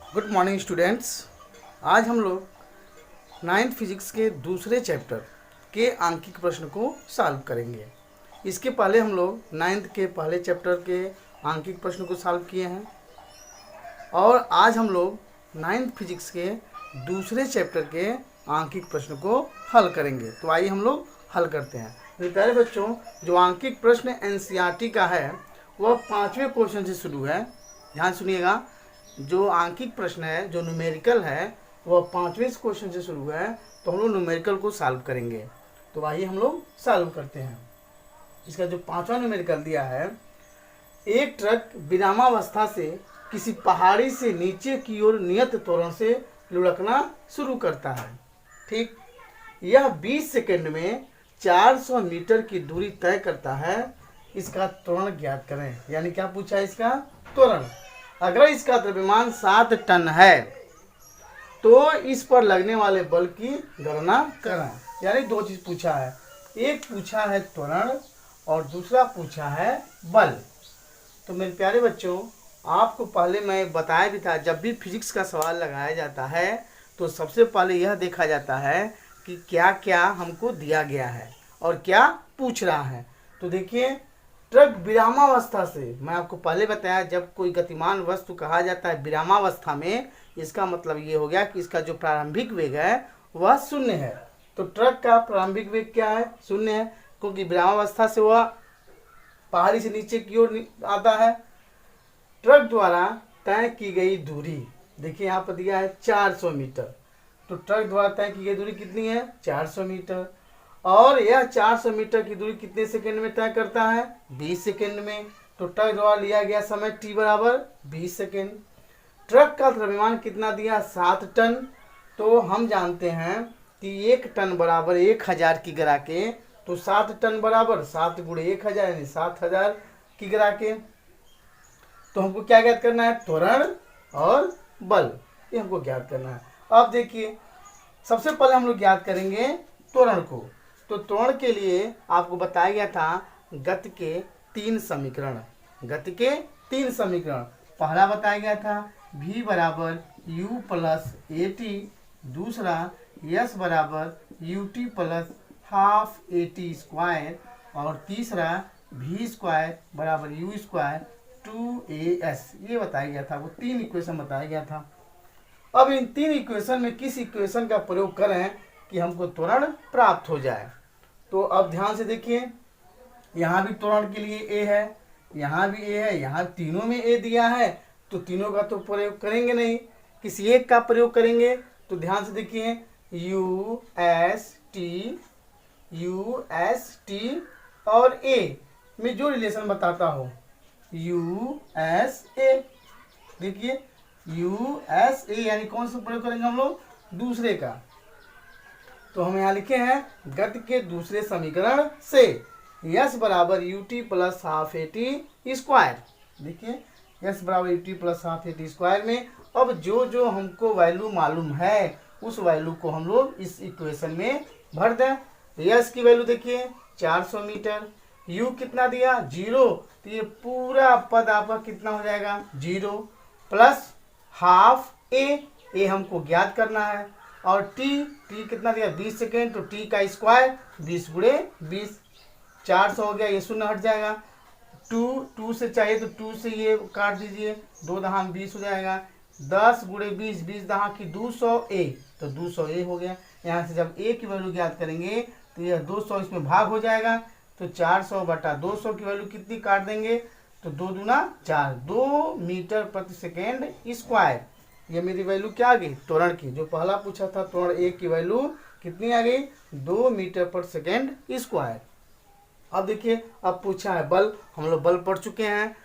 Good morning students. आज हम लोग नाइन्थ फिजिक्स के दूसरे चैप्टर के आंकिक प्रश्न को सॉल्व करेंगे। इसके पहले हम लोग नाइन्थ के पहले चैप्टर के आंकिक प्रश्न को सॉल्व किए हैं और आज हम लोग नाइन्थ फिजिक्स के दूसरे चैप्टर के आंकिक प्रश्न को हल करेंगे। तो आइए हम लोग हल करते हैं। मेरे प्यारे बच्चों, जो आंकिक प्रश्न एनसीईआरटी का है वह 5वें क्वेश्चन से शुरू है। ध्यान सुनिएगा, जो आंकिक प्रश्न है, जो न्यूमेरिकल है, वह 5वें क्वेश्चन से शुरू है। तो हम लोग न्यूमेरिकल को सॉल्व करेंगे। तो आइए हम लोग सॉल्व करते हैं। इसका जो 5वां न्यूमेरिकल दिया है, एक ट्रक विरामावस्था से किसी पहाड़ी से नीचे की ओर नियत त्वरण से लुढ़कना शुरू करता है। ठीक, यह 20 सेकंड में 400 मीटर की दूरी तय करता है। इसका त्वरण ज्ञात करें। यानी क्या पूछा है? इसका त्वरण। अगर इसका द्रव्यमान 7 टन है तो इस पर लगने वाले बल की गणना करें। यानी दो चीज पूछा है, एक पूछा है त्वरण और दूसरा पूछा है बल। तो मेरे प्यारे बच्चों, आपको पहले मैं बताया भी था, जब भी फिजिक्स का सवाल लगाया जाता है तो सबसे पहले यह देखा जाता है कि क्या क्या हमको दिया गया है और क्या पूछ रहा है। तो देखिए, ट्रक विरामावस्था से, मैं आपको पहले बताया, जब कोई गतिमान वस्तु कहा जाता है विरामावस्था में, इसका मतलब ये हो गया कि इसका जो प्रारंभिक वेग है वह 0 है। तो ट्रक का प्रारंभिक वेग क्या है? 0 है, क्योंकि विरामावस्था से वह पहाड़ी से नीचे की ओर आता है। ट्रक द्वारा तय की गई दूरी, देखिए यहाँ पर दिया है 400 मीटर। तो ट्रक द्वारा तय की गई दूरी कितनी है? 400 मीटर। और यह 400 मीटर की दूरी कितने सेकंड में तय करता है? 20 सेकंड में। तो ट्रक द्वारा लिया गया समय t बराबर 20 सेकंड। ट्रक का द्रव्यमान कितना दिया? 7 टन। तो हम जानते हैं कि 1 टन बराबर 1000 की गिरा के, तो 7 टन बराबर 7 गुणे 1000 यानी 7000 की गिरा के। तो हमको क्या ज्ञात करना है? त्वरण और बल, ये हमको ज्ञात करना है। अब देखिए, सबसे पहले हम लोग ज्ञात करेंगे त्वरण को। तो त्वरण के लिए आपको बताया गया था गति के 3 समीकरण। गति के 3 समीकरण, पहला बताया गया था v बराबर u प्लस ए टी, दूसरा s बराबर U T plus half A T square, और तीसरा v स्क्वायर बराबर यू स्क्वायर 2as, ये बताया गया था। वो 3 इक्वेशन बताया गया था। अब इन 3 इक्वेशन में किस इक्वेशन का प्रयोग करें कि हमको त्वरण प्राप्त हो जाए? तो अब ध्यान से देखिए, यहाँ भी त्वरण के लिए ए है, यहाँ भी ए है, यहाँ तीनों में ए दिया है। तो तीनों का तो प्रयोग करेंगे नहीं, किसी एक का प्रयोग करेंगे। तो ध्यान से देखिए, यू एस टी और ए में जो रिलेशन बताता हो, यू एस ए, देखिए यू एस ए यानी कौन सा प्रयोग करेंगे हम लोग? दूसरे का। तो हम यहाँ लिखे हैं गति के दूसरे समीकरण से s बराबर U T plus half A T square. देखिए s बराबर U T plus half A T square में अब जो जो हमको वैल्यू मालूम है उस वैल्यू को हम लोग इस इक्वेशन में भर दें। s की वैल्यू देखिए 400 मीटर, u कितना दिया? 0। तो ये पूरा पद आपका कितना हो जाएगा? 0 प्लस हाफ ए हमको ज्ञात करना है, और t कितना दिया? 20 सेकेंड। तो t का स्क्वायर 20 गुणे 20, 400 हो गया, ये 0 हट जाएगा। 2 से चाहिए तो 2 से ये काट दीजिए, 2 दहाम 20 हो जाएगा। 10 गुणे 20, 20 दहा की 200 ए, तो 200 ए हो गया। यहाँ से जब ए की वैल्यू ज्ञात करेंगे तो यह 200 इसमें भाग हो जाएगा। तो 400 बटा 200 की वैल्यू कितनी काट देंगे? तो 2 दूना 4, 2 मीटर प्रति सेकेंड स्क्वायर। ये मेरी वैल्यू क्या आ गई? त्वरण की। जो पहला पूछा था त्वरण ए की वैल्यू कितनी आ गई? 2 मीटर पर सेकेंड स्क्वायर। अब देखिए, अब पूछा है बल। हम लोग बल पढ़ चुके हैं।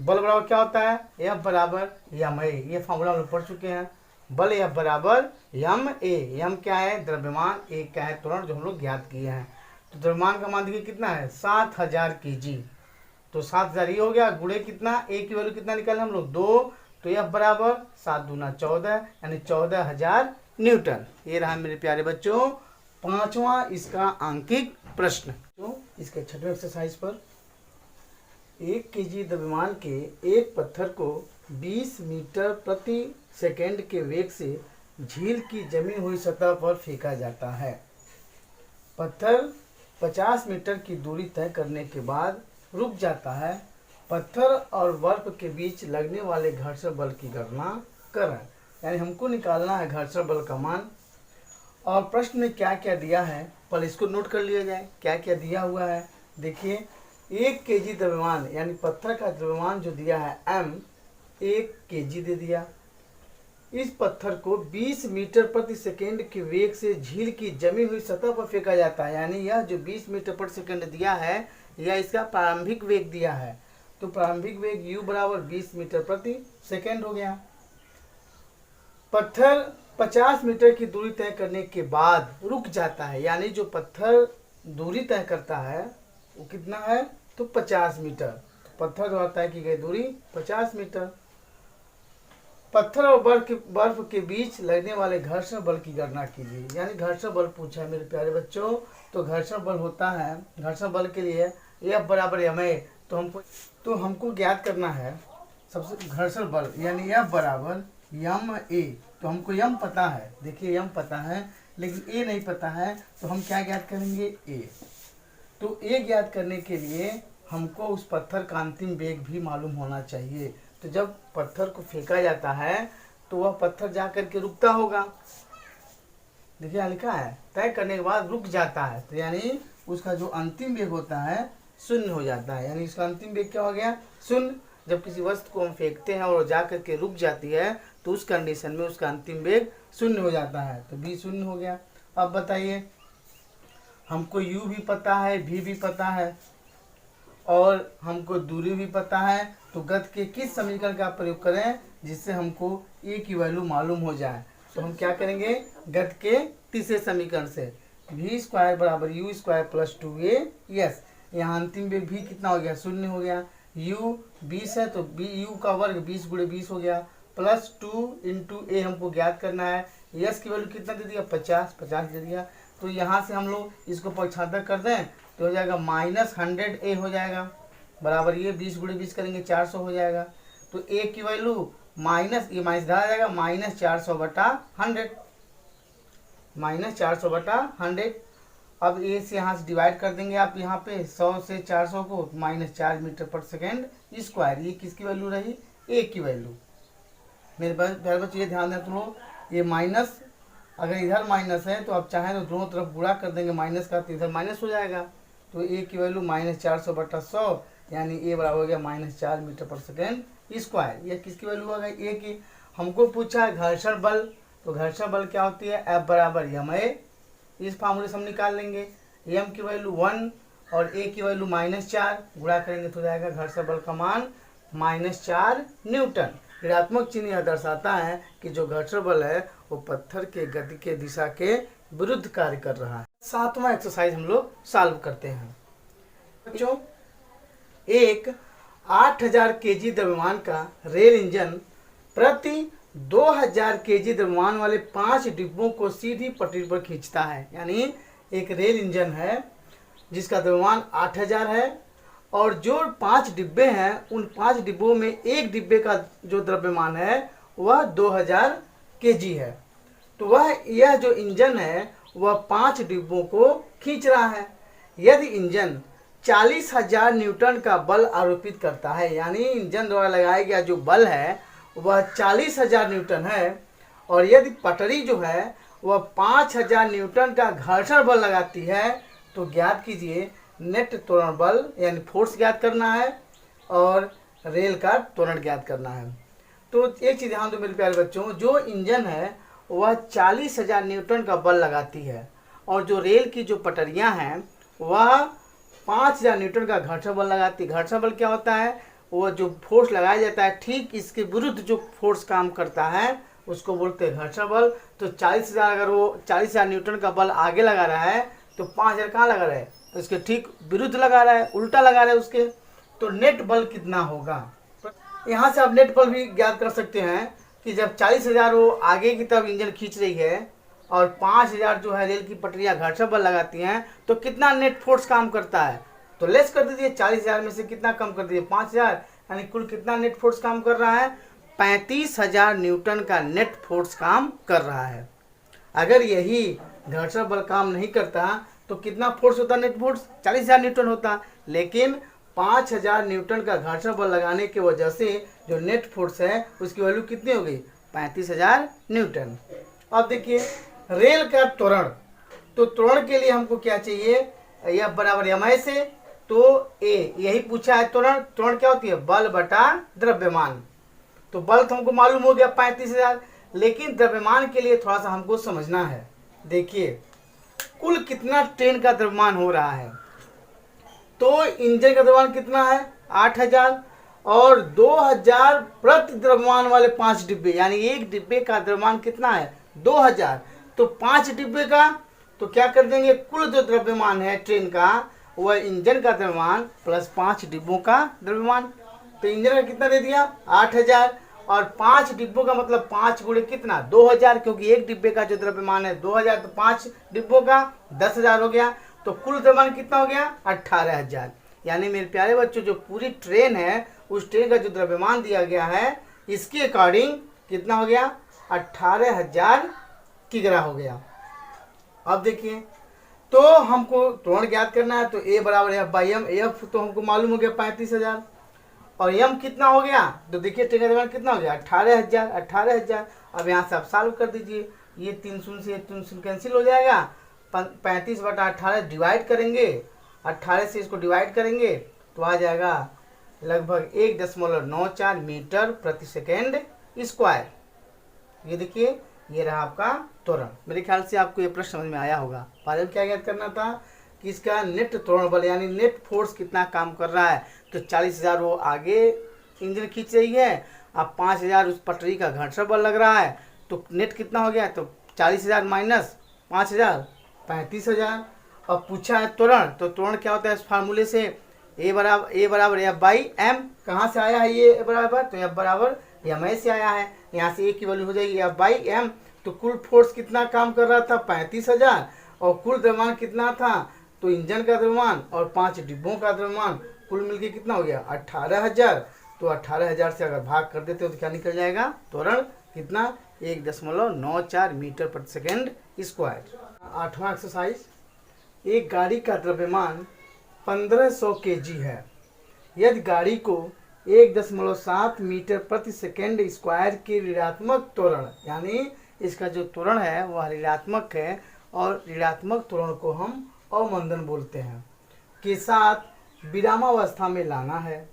बल बराबर क्या होता है? F बराबर यम ए, ये फॉर्मूला हम लोग पढ़ चुके हैं। बल F बराबर यम ए। यम क्या है? द्रव्यमान, ए क्या है? त्वरण, जो हम लोग ज्ञात किए हैं। तो द्रव्यमान का मान देखिए कितना है? 7000 kg। तो 7000 ये हो गया, गुणे कितना? ए की वैल्यू कितना निकाले हम लोग? 2। तो F बराबर 7 दूना 14 यानी 14000 न्यूटन। ये रहा मेरे प्यारे बच्चों 5वां इसका आंकिक प्रश्न। तो इसके 6वें एक्सरसाइज पर 1 kg द्रव्यमान के एक पत्थर को 20 मीटर प्रति सेकंड के वेग से झील की जमी हुई सतह पर फेंका जाता है। पत्थर 50 मीटर की दूरी तय करने के बाद रुक जाता है। पत्थर और बर्फ के बीच लगने वाले घर्षण बल की गणना करें। यानी हमको निकालना है घर्षण बल का मान। और प्रश्न में क्या क्या दिया है पहले इसको नोट कर लिया जाए। क्या क्या दिया हुआ है देखिए, 1 केजी द्रव्यमान यानी पत्थर का द्रव्यमान जो दिया है m 1 केजी दे दिया। इस पत्थर को 20 मीटर प्रति सेकंड के वेग से झील की जमी हुई सतह पर फेंका जाता है। यानी यह जो 20 मीटर प्रति सेकंड दिया है यह इसका प्रारंभिक वेग दिया है। तो प्रारंभिक वेग u बराबर 20 मीटर प्रति सेकंड हो गया। पत्थर 50 मीटर की दूरी तय करने के बाद रुक जाता है। यानी जो पत्थर दूरी तय करता है वो कितना है तो 50 मीटर। तो पत्थर द्वारा तय की गई दूरी 50 मीटर। पत्थर और बर्फ के बीच लगने वाले घर्षण बल की गणना कीजिए। यानी घर्षण बल पूछा है मेरे प्यारे बच्चों। तो घर्षण बल होता है, घर्षण बल के लिए F बराबर ma। तो हमको ज्ञात करना है सबसे घर्षण बल यानी F बराबर ma। तो हमको m पता है, देखिए m पता है लेकिन a नहीं पता है। तो हम क्या ज्ञात करेंगे a। तो a ज्ञात करने के लिए हमको उस पत्थर का अंतिम वेग भी मालूम होना चाहिए। तो जब पत्थर को फेंका जाता है तो वह पत्थर जा कर के रुकता होगा। देखिए यहाँ लिखा है तय करने के बाद रुक जाता है। तो यानी उसका जो अंतिम वेग होता है शून्य हो जाता है। यानी इसका अंतिम वेग क्या हो गया शून्य। जब किसी वस्तु को हम फेंकते हैं और जा कर के रुक जाती है तो उस कंडीशन में उसका अंतिम वेग शून्य हो जाता है। तो v शून्य हो गया। अब बताइए हमको u भी पता है, v भी पता है और हमको दूरी भी पता है। तो गति के किस समीकरण का प्रयोग करें जिससे हमको a की वैल्यू मालूम हो जाए। तो हम क्या करेंगे गति के तीसरे समीकरण से v स्क्वायर बराबर u square plus 2a। Yes, यहाँ अंतिम वेग भी कितना हो गया शून्य हो गया। u 20 है तो u का वर्ग 20 गुणे 20 हो गया प्लस 2 इंटू ए हमको ज्ञात करना है। यस की वैल्यू कितना दे दिया 50 दे दिया। तो यहाँ से हम लोग इसको पक्षांतर कर दें तो हो जाएगा -100a हो जाएगा बराबर ये 20 गुणे 20 करेंगे 400 हो जाएगा। तो a की वैल्यू माइनस ये माइनस आ जाएगा -400/100 -400/100। अब a से यहाँ से डिवाइड कर देंगे आप यहाँ पे 100 से 400 को -4 मीटर पर सेकेंड स्क्वायर। ये किसकी वैल्यू रही a की वैल्यू। मेरे प्यारे बच्चों ये ध्यान दें तुम लोग ये माइनस अगर इधर माइनस है तो आप चाहें तो दोनों तरफ गुणा कर देंगे माइनस का तो इधर माइनस हो जाएगा। तो a की वैल्यू -400/100 यानी a बराबर हो गया -4 मीटर पर सेकेंड स्क्वायर। ये किसकी वैल्यू आ गई a की। हमको पूछा है घर्षण बल। तो घर्षण बल क्या होती है F बराबर ma। इस फार्मूले से हम निकाल लेंगे m की वैल्यू 1 और a की वैल्यू -4 गुणा करेंगे तो जाएगा घर्षण बल का मान -4 न्यूटन। ऋणात्मक चिन्ह यह दर्शाता है कि जो घर्षण बल है वो पत्थर के गति के दिशा के विरुद्ध कार्य कर रहा है। 7वां एक्सरसाइज हम लोग सॉल्व करते हैं बच्चों। एक 8000 केजी द्रव्यमान का रेल इंजन प्रति 2000 केजी द्रव्यमान वाले 5 डिब्बों को सीधी पटरी पर खींचता है। यानी एक रेल इंजन है जिसका द्रव्यमान 8000 है और जो 5 डिब्बे हैं उन 5 डिब्बों में एक डिब्बे का जो द्रव्यमान है वह 2000 केजी है। तो यह जो इंजन है वह 5 डिब्बों को खींच रहा है। यदि इंजन 40,000 न्यूटन का बल आरोपित करता है यानी इंजन द्वारा लगाया गया जो बल है वह 40,000 न्यूटन है और यदि पटरी जो है वह 5,000 न्यूटन का घर्षण बल लगाती है तो ज्ञात कीजिए नेट त्वरण बल यानी फोर्स ज्ञात करना है और रेल का त्वरण ज्ञात करना है। तो एक चीज़ ध्यान दो मेरे प्यारे बच्चों, जो इंजन है वह 40,000 न्यूटन का बल लगाती है और जो रेल की जो पटरियां हैं वह 5,000 न्यूटन का घर्षण बल लगाती है। घर्षण बल क्या होता है वो जो फोर्स लगाया जाता है ठीक इसके विरुद्ध जो फोर्स काम करता है उसको बोलते हैं घर्षण बल। तो 40,000 अगर वो 40,000 न्यूटन का बल आगे लगा रहा है तो 5,000 कहाँ लगा रहा है उसके ठीक विरुद्ध लगा रहा है, उल्टा लगा रहा है उसके। तो नेट बल कितना होगा यहाँ से आप नेट बल भी ज्ञात कर सकते हैं कि जब 40,000 वो आगे की तरफ इंजन खींच रही है और 5,000 जो है रेल की पटरियां घर्षण बल लगाती हैं तो कितना नेट फोर्स काम करता है। तो लेस कर दीजिए 40,000 में से कितना कम कर दीजिए 5,000 यानी कुल कितना नेट फोर्स काम कर रहा है 35,000 न्यूटन का नेट फोर्स काम कर रहा है। अगर यही घर्षण बल काम नहीं करता तो कितना फोर्स होता, नेट फोर्स 40,000 न्यूटन होता, लेकिन 5,000 न्यूटन का घर्षण बल लगाने की वजह से जो नेट फोर्स है उसकी वैल्यू कितनी हो गई, 35,000 न्यूटन। अब देखिए रेल का त्वरण, तो त्वरण के लिए हमको क्या चाहिए, यह बराबर एम आई से, तो ए यही पूछा है त्वरण। त्वरण क्या होती है, बल बटा द्रव्यमान। तो बल तो हमको मालूम हो गया 35,000, लेकिन द्रव्यमान के लिए थोड़ा सा हमको समझना है। देखिए कुल कितना ट्रेन का द्रव्यमान हो रहा है, तो इंजन का द्रव्यमान कितना है 8,000 और 2,000 प्रति द्रव्यमान वाले 5 डिब्बे, यानी एक डिब्बे का द्रव्यमान कितना है 2,000। तो 5 डिब्बे का तो क्या कर देंगे, कुल जो द्रव्यमान है ट्रेन का वह इंजन का द्रव्यमान प्लस 5 डिब्बों का द्रव्यमान। तो इंजन का कितना दे दिया 8,000 और 5 डिब्बों का मतलब 5 गुणे कितना 2,000, क्योंकि एक डिब्बे का जो द्रव्यमान है 2,000, तो 5 डिब्बों का 10,000 हो गया। तो कुल द्रव्यमान कितना हो गया 18,000। यानी मेरे प्यारे बच्चों जो पूरी ट्रेन है उस ट्रेन का जो द्रव्यमान दिया गया है इसके अकॉर्डिंग कितना हो गया 18,000 किग्रा हो गया। अब देखिए तो हमको त्वरण ज्ञात करना है, तो ए बराबर एफ बाई एम, एफ तो हमको मालूम हो गया 35,000 और एम कितना हो गया, तो देखिए ट्रेन का द्रव्यमान कितना हो गया 18,000। अब यहाँ से आप सॉल्व कर दीजिए, ये 3 शून्य से 3 शून्य कैंसिल हो जाएगा, 35 बटा 18 डिवाइड करेंगे, 18 से इसको डिवाइड करेंगे तो आ जाएगा लगभग 1.94 मीटर प्रति सेकेंड स्क्वायर। ये देखिए ये रहा आपका त्वरण। मेरे ख्याल से आपको ये प्रश्न समझ में आया होगा। पहले क्या ज्ञात करना था कि इसका नेट त्वरण बल यानी नेट फोर्स कितना काम कर रहा है, तो 40,000 वो आगे इंजन खींच रही है, अब 5,000 उस पटरी का घर्षण बल लग रहा है, तो नेट कितना हो गया, तो 40,000 माइनस 5,000 35,000। अब पूछा है त्वरण, तो त्वरण क्या होता है इस फार्मूले से, ए बराबर एफ बाई एम। कहाँ से आया है ये बराबर, तो एफ बराबर एम आई से आया है, यहाँ से ए की वैल्यू हो जाएगी एफ बाई एम। तो कुल फोर्स कितना काम कर रहा था 35,000 और कुल द्रव्यमान कितना था, तो इंजन का द्रव्यमान और 5 डिब्बों का द्रव्यमान कुल मिलके कितना हो गया 18,000। तो 18,000 से अगर भाग कर देते हो तो क्या निकल जाएगा, त्वरण कितना 1.94 मीटर प्रति सेकेंड स्क्वायर। 8वां एक्सरसाइज, एक गाड़ी का द्रव्यमान 1500 kg है, यदि गाड़ी को 1.7 मीटर प्रति सेकेंड स्क्वायर के ऋणात्मक त्वरण, यानी इसका जो त्वरण है वह ऋणात्मक है और ऋणात्मक त्वरण को हम अवमंदन बोलते हैं, के साथ विरामावस्था में लाना है,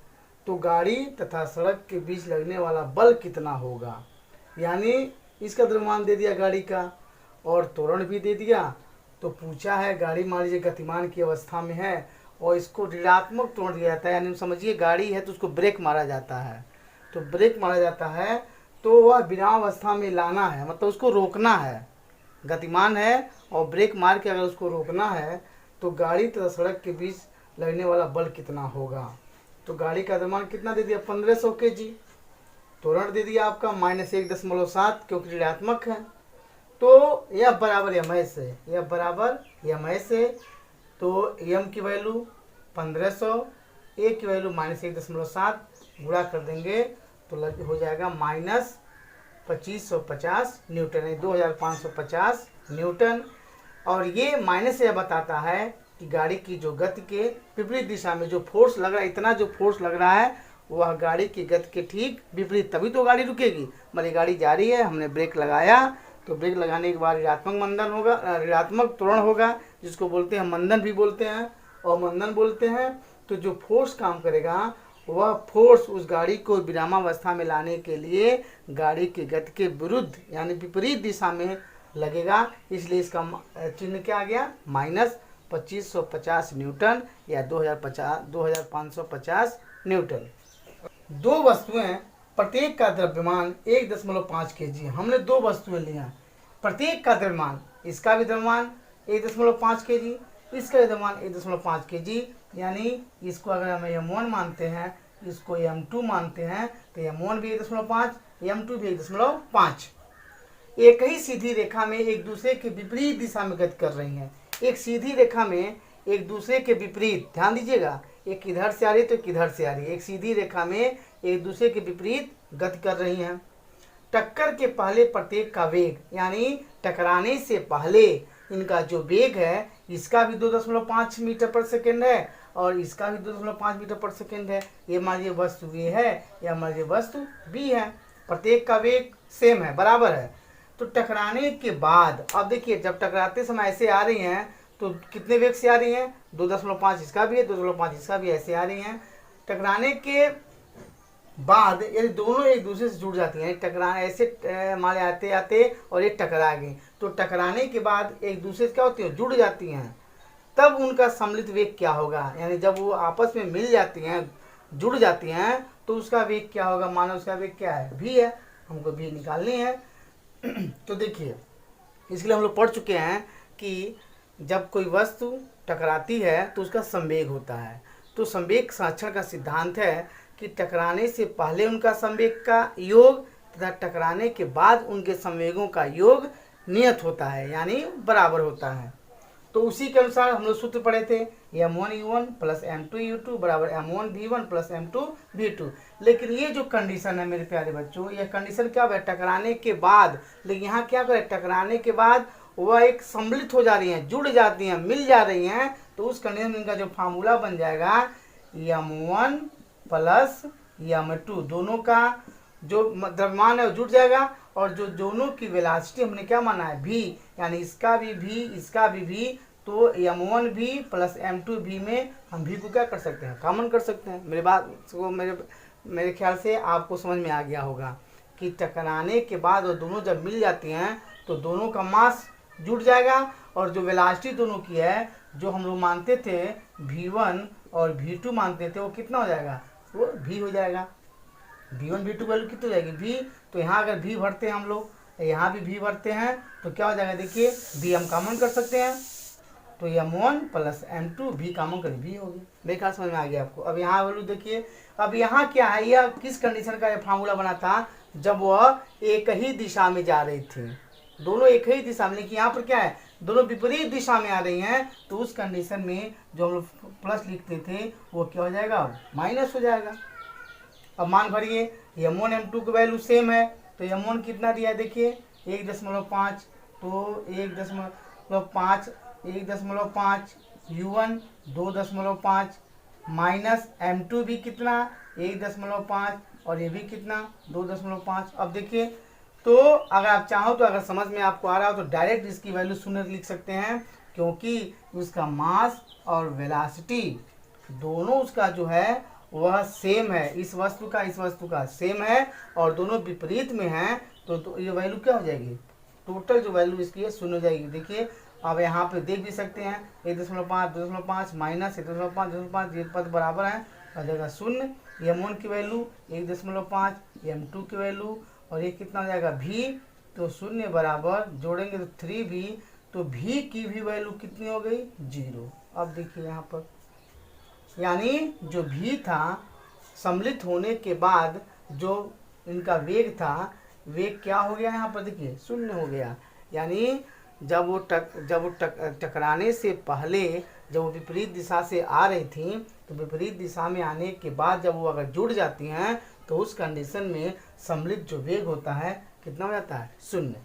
तो गाड़ी तथा सड़क के बीच लगने वाला बल कितना होगा। यानी इसका द्रव्यमान दे दिया गाड़ी का और त्वरण भी दे दिया, तो पूछा है गाड़ी मान लीजिए गतिमान की अवस्था में है और इसको ऋणात्मक त्वरण दिया जाता है, यानी समझिए गाड़ी है तो उसको ब्रेक मारा जाता है, तो ब्रेक मारा जाता है तो वह विरामावस्था में लाना है, मतलब उसको रोकना है, गतिमान है और ब्रेक मार के अगर उसको रोकना है तो गाड़ी तथा सड़क के बीच लगने वाला बल कितना होगा। तो गाड़ी का द्रव्यमान कितना दे दिया 1500 kg, त्वरण दे दिया आपका -1.7 क्योंकि ऋणात्मक है, तो यह बराबर एम आई से, यह बराबर एम आई से, तो एम की वैल्यू 1500, ए की वैल्यू -1.7 गुणा कर देंगे तो हो जाएगा -2550 न्यूटन, 2550 न्यूटन। और ये माइनस से बताता है कि गाड़ी की जो गति के विपरीत दिशा में जो फोर्स लग रहा है, इतना जो फोर्स लग रहा है वह गाड़ी की गति के ठीक विपरीत, तभी तो गाड़ी रुकेगी। मतलब गाड़ी जा रही है, हमने ब्रेक लगाया तो ब्रेक लगाने के बाद ऋणात्मक मंदन होगा, ऋणात्मक त्वरण होगा, जिसको बोलते हैं मंदन भी बोलते हैं और मंदन बोलते हैं। तो जो फोर्स काम करेगा वह फोर्स उस गाड़ी को विरामावस्था में लाने के लिए गाड़ी की गति के विरुद्ध यानी विपरीत दिशा में लगेगा, इसलिए इसका चिन्ह क्या आ गया -2550 न्यूटन या 2550 न्यूटन। दो वस्तुएं प्रत्येक का द्रव्यमान 1.5 kg, हमने दो वस्तुएं ली हैं, प्रत्येक का द्रव्यमान, इसका भी द्रव्यमान 1.5 kg, इसका भी द्रव्यमान 1.5 kg, यानी इसको अगर हम m1 मानते हैं, इसको m2 मानते हैं, तो m1 भी 1.5, m2 भी 1.5। एक ही सीधी रेखा में एक दूसरे के विपरीत दिशा में गति कर रही हैं, एक सीधी रेखा में एक दूसरे के विपरीत, ध्यान दीजिएगा, एक इधर से आ रही है तो एक इधर से आ रही है, एक सीधी रेखा में एक दूसरे के विपरीत गति कर रही हैं। टक्कर के पहले प्रत्येक का वेग, यानी टकराने से पहले इनका जो वेग है इसका भी 2.5 मीटर पर सेकेंड है और इसका भी 2.5 मीटर पर सेकेंड है। ये मान लीजिए वस्तु ए है, या मान लीजिए वस्तु बी है, प्रत्येक का वेग सेम है, बराबर है। तो टकराने के बाद अब देखिए, जब टकराते समय ऐसे आ रही हैं तो कितने वेग से आ रही हैं, 2.5 इसका भी है, 2.5 इसका भी, ऐसे आ रही हैं। टकराने के बाद यदि दोनों एक दूसरे से जुड़ जाती हैं, टकराने ऐसे मारे आते आते और एक टकरा गई, तो टकराने के बाद एक दूसरे से क्या होती है, जुड़ जाती हैं, तब उनका सम्मिलित वेग क्या होगा, यानी जब वो आपस में मिल जाती हैं, जुड़ जाती हैं, तो उसका वेग क्या होगा, मानो उसका वेग क्या है, v है, हमको v निकालनी है। तो देखिए, इसलिए हम लोग पढ़ चुके हैं कि जब कोई वस्तु टकराती है तो उसका संवेग होता है। तो संवेग संरक्षण का सिद्धांत है कि टकराने से पहले उनका संवेग का योग तथा टकराने के बाद उनके संवेगों का योग नियत होता है, यानी बराबर होता है। तो उसी के अनुसार हम लोग सूत्र पढ़े थे, m1u1 प्लस m2u2 बराबर m1v1 प्लस m2v2। लेकिन ये जो कंडीशन है मेरे प्यारे बच्चों, यह कंडीशन क्या है, टकराने के बाद। लेकिन यहाँ क्या करें, टकराने के बाद वह एक सम्मिलित हो जा रही हैं, जुड़ जाती हैं, मिल जा रही हैं, तो उस कंडीशन में इनका जो फार्मूला बन जाएगा m1 प्लस m2, दोनों का जो द्रव्यमान है वो जुड़ जाएगा, और जो दोनों की वेलोसिटी हमने क्या माना है, v, यानी इसका भी v, इसका भी v, तो m1v प्लस m2v में हम v को क्या कर सकते हैं, कॉमन कर सकते हैं। मेरे बात को मेरे ख्याल से आपको समझ में आ गया होगा कि टकराने के बाद वो दोनों जब मिल जाती हैं तो दोनों का मास जुड़ जाएगा, और जो वेलोसिटी दोनों की है, जो हम लोग मानते थे v1 और v2 मानते थे, वो कितना हो जाएगा, वो v हो जाएगा। v1 v2 वैल्यू कितनी हो जाएगी, v। तो यहाँ अगर v भरते हैं हम लोग, यहाँ भी v भरते हैं, तो क्या हो जाएगा, देखिए v हम कॉमन कर सकते हैं, तो m1 plus m2 v common कर v होगी। मेरे ख्याल समझ में आ गया आपको। अब यहाँ वैल्यू देखिए, अब यहाँ क्या है, यह किस कंडीशन का फार्मूला बना था, जब वह एक ही दिशा में जा रही थी, दोनों एक ही दिशा में, लेकिन यहाँ पर क्या है, दोनों विपरीत दिशा में आ रही हैं, तो उस कंडीशन में जो हम लोग प्लस लिखते थे वो क्या हो जाएगा, माइनस हो जाएगा। अब मान भरिए, m1 m2 की वैल्यू सेम है, तो m1 कितना दिया है, देखिए 1.5, तो 1.5 1.5 u1 2.5 माइनस m2 भी कितना 1.5 और ये भी कितना 2.5। अब देखिए, तो अगर आप चाहो तो अगर समझ में आपको आ रहा हो तो डायरेक्ट इसकी वैल्यू 0 लिख सकते हैं, क्योंकि उसका मास और वेलोसिटी दोनों उसका जो है वह सेम है, इस वस्तु का सेम है, और दोनों विपरीत में हैं, तो ये वैल्यू क्या हो जाएगी, टोटल जो वैल्यू इसकी है 0 हो जाएगी। देखिए अब यहाँ पे देख भी सकते हैं, 1.5 2.5 माइनस 1.5 ये पद बराबर है, आ जाएगा 0। m1 की वैल्यू 1.5, m2 की वैल्यू, और ये कितना हो जाएगा v, तो 0 बराबर जोड़ेंगे तो 3v, तो v की भी वैल्यू कितनी हो गई, 0। अब देखिए यहाँ पर, यानी जो v था सम्मिलित होने के बाद जो इनका वेग था, वेग क्या हो गया, यहाँ पर देखिए 0 हो गया। यानी जब वो टकराने से पहले जब वो विपरीत दिशा से आ रही थी, तो विपरीत दिशा में आने के बाद जब वो अगर जुड़ जाती हैं, तो उस कंडीशन में सम्मिलित जो वेग होता है कितना हो जाता है, 0।